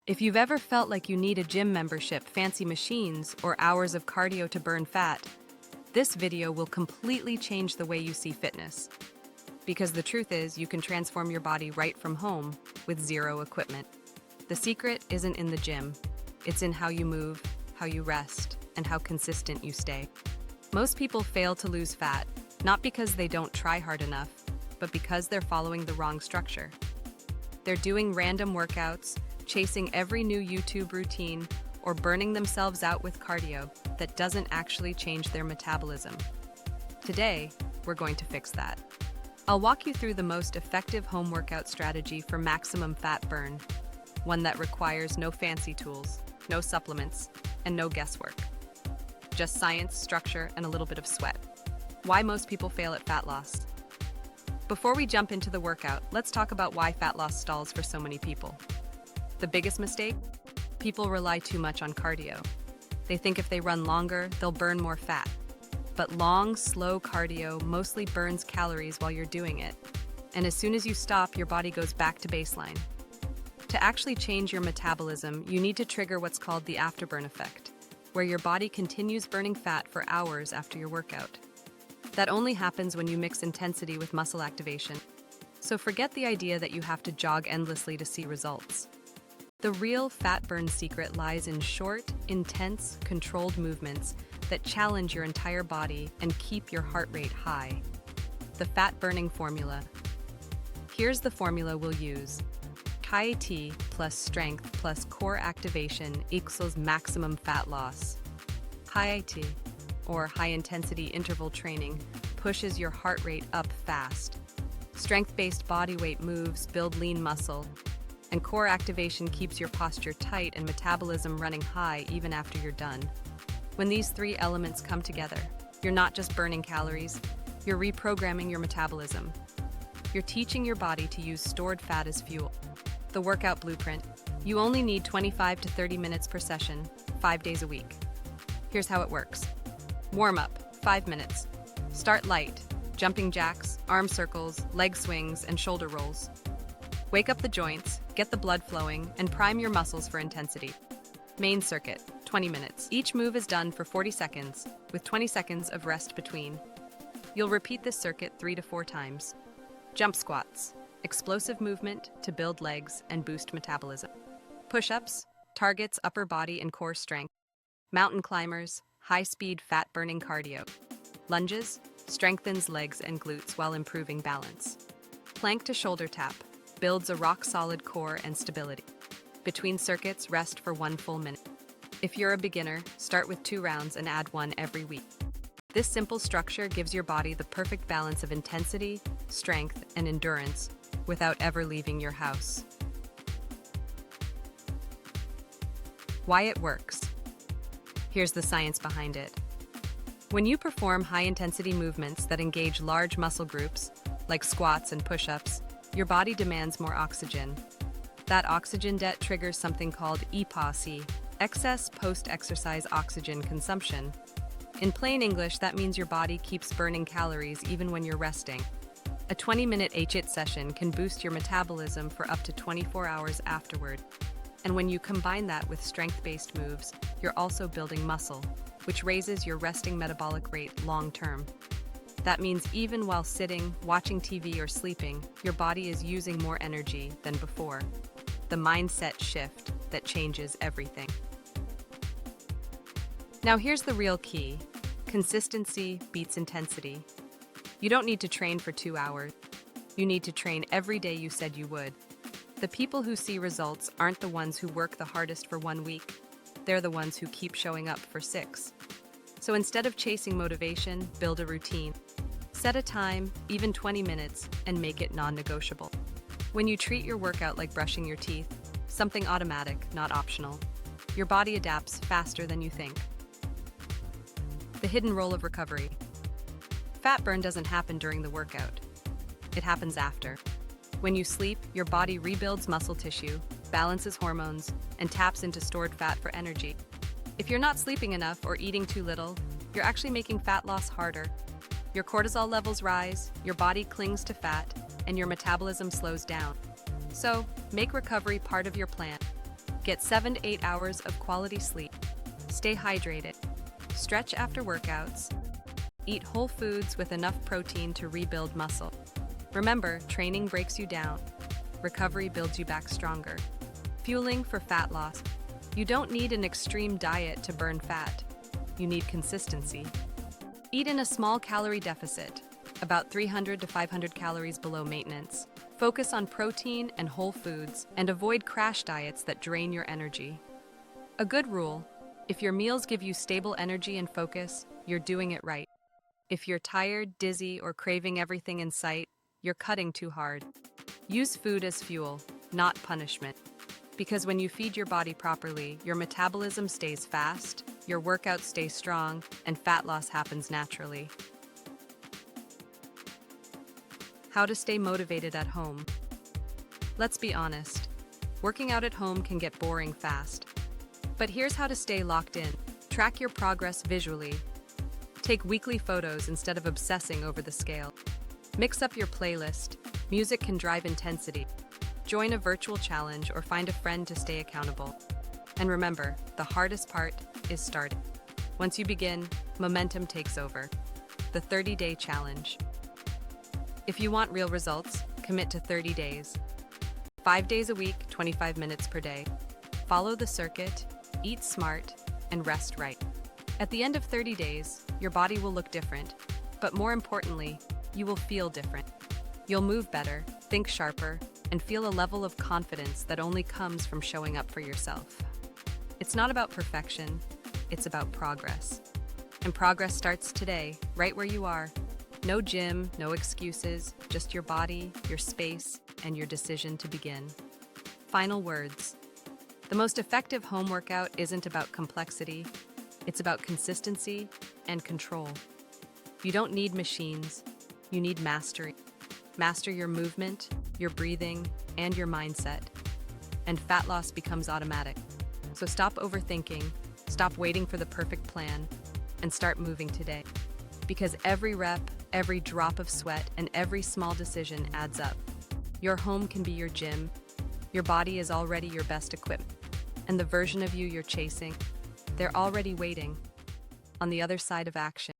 If you've ever felt like you need a gym membership, fancy machines, or hours of cardio to burn fat, this video will completely change the way you see fitness. Because the truth is, you can transform your body right from home with zero equipment. The secret isn't in the gym. It's in how you move, how you rest, and how consistent you stay. Most people fail to lose fat, not because they don't try hard enough, but because they're following the wrong structure. They're doing random workouts, chasing every new YouTube routine, or burning themselves out with cardio that doesn't actually change their metabolism. Today, we're going to fix that. I'll walk you through the most effective home workout strategy for maximum fat burn, one that requires no fancy tools, no supplements, and no guesswork. Just science, structure, and a little bit of sweat. Why most people fail at fat loss. Before we jump into the workout, let's talk about why fat loss stalls for so many people. The biggest mistake? People rely too much on cardio. They think if they run longer, they'll burn more fat. But long, slow cardio mostly burns calories while you're doing it. And as soon as you stop, your body goes back to baseline. To actually change your metabolism, you need to trigger what's called the afterburn effect, where your body continues burning fat for hours after your workout. That only happens when you mix intensity with muscle activation. So forget the idea that you have to jog endlessly to see results. The real fat burn secret lies in short, intense, controlled movements that challenge your entire body and keep your heart rate high. The fat burning formula. Here's the formula we'll use. HIIT plus strength plus core activation equals maximum fat loss. HIIT, or high-intensity interval training, pushes your heart rate up fast. Strength-based bodyweight moves build lean muscle, and core activation keeps your posture tight and metabolism running high even after you're done. When these three elements come together, you're not just burning calories, you're reprogramming your metabolism. You're teaching your body to use stored fat as fuel. The workout blueprint. You only need 25 to 30 minutes per session, 5 days a week. Here's how it works. Warm up, 5 minutes. Start light, jumping jacks, arm circles, leg swings, and shoulder rolls. Wake up the joints, get the blood flowing, and prime your muscles for intensity. Main circuit, 20 minutes. Each move is done for 40 seconds, with 20 seconds of rest between. You'll repeat this circuit 3 to 4 times. Jump squats, explosive movement to build legs and boost metabolism. Push-ups, targets upper body and core strength. Mountain climbers, high-speed fat-burning cardio. Lunges, strengthens legs and glutes while improving balance. Plank to shoulder tap, builds a rock-solid core and stability. Between circuits, rest for 1 full minute. If you're a beginner, start with 2 rounds and add 1 every week. This simple structure gives your body the perfect balance of intensity, strength, and endurance without ever leaving your house. Why it works. Here's the science behind it. When you perform high-intensity movements that engage large muscle groups, like squats and push-ups, your body demands more oxygen. That oxygen debt triggers something called EPOC, excess post-exercise oxygen consumption. In plain English, that means your body keeps burning calories even when you're resting. A 20-minute HIIT session can boost your metabolism for up to 24 hours afterward. And when you combine that with strength-based moves, you're also building muscle, which raises your resting metabolic rate long-term. That means even while sitting, watching TV, or sleeping, your body is using more energy than before. The mindset shift that changes everything. Now here's the real key. Consistency beats intensity. You don't need to train for 2 hours. You need to train every day you said you would. The people who see results aren't the ones who work the hardest for 1 week. They're the ones who keep showing up for 6. So instead of chasing motivation, build a routine. Set a time, even 20 minutes, and make it non-negotiable. When you treat your workout like brushing your teeth, something automatic, not optional, your body adapts faster than you think. The hidden role of recovery. Fat burn doesn't happen during the workout. It happens after. When you sleep, your body rebuilds muscle tissue, balances hormones, and taps into stored fat for energy. If you're not sleeping enough or eating too little, you're actually making fat loss harder. Your cortisol levels rise, your body clings to fat, and your metabolism slows down. So, make recovery part of your plan. Get 7 to 8 hours of quality sleep. Stay hydrated. Stretch after workouts. Eat whole foods with enough protein to rebuild muscle. Remember, training breaks you down. Recovery builds you back stronger. Fueling for fat loss. You don't need an extreme diet to burn fat. You need consistency. Eat in a small calorie deficit, about 300 to 500 calories below maintenance. Focus on protein and whole foods, and avoid crash diets that drain your energy. A good rule: if your meals give you stable energy and focus, you're doing it right. If you're tired, dizzy, or craving everything in sight, you're cutting too hard. Use food as fuel, not punishment. Because when you feed your body properly, your metabolism stays fast, your workouts stay strong, and fat loss happens naturally. How to stay motivated at home. Let's be honest, working out at home can get boring fast. But here's how to stay locked in. Track your progress visually. Take weekly photos instead of obsessing over the scale. Mix up your playlist. Music can drive intensity. Join a virtual challenge or find a friend to stay accountable. And remember, the hardest part is starting. Once you begin, momentum takes over. The 30-day challenge. If you want real results, commit to 30 days. 5 days a week, 25 minutes per day. Follow the circuit, eat smart, and rest right. At the end of 30 days, your body will look different, but more importantly, you will feel different. You'll move better, think sharper, and feel a level of confidence that only comes from showing up for yourself. It's not about perfection, it's about progress. And progress starts today, right where you are. No gym, no excuses, just your body, your space, and your decision to begin. Final words. The most effective home workout isn't about complexity, it's about consistency and control. You don't need machines, you need mastery. Master your movement, your breathing, and your mindset. And fat loss becomes automatic. So stop overthinking, stop waiting for the perfect plan, and start moving today. Because every rep, every drop of sweat, and every small decision adds up. Your home can be your gym. Your body is already your best equipped. And the version of you you're chasing, they're already waiting on the other side of action.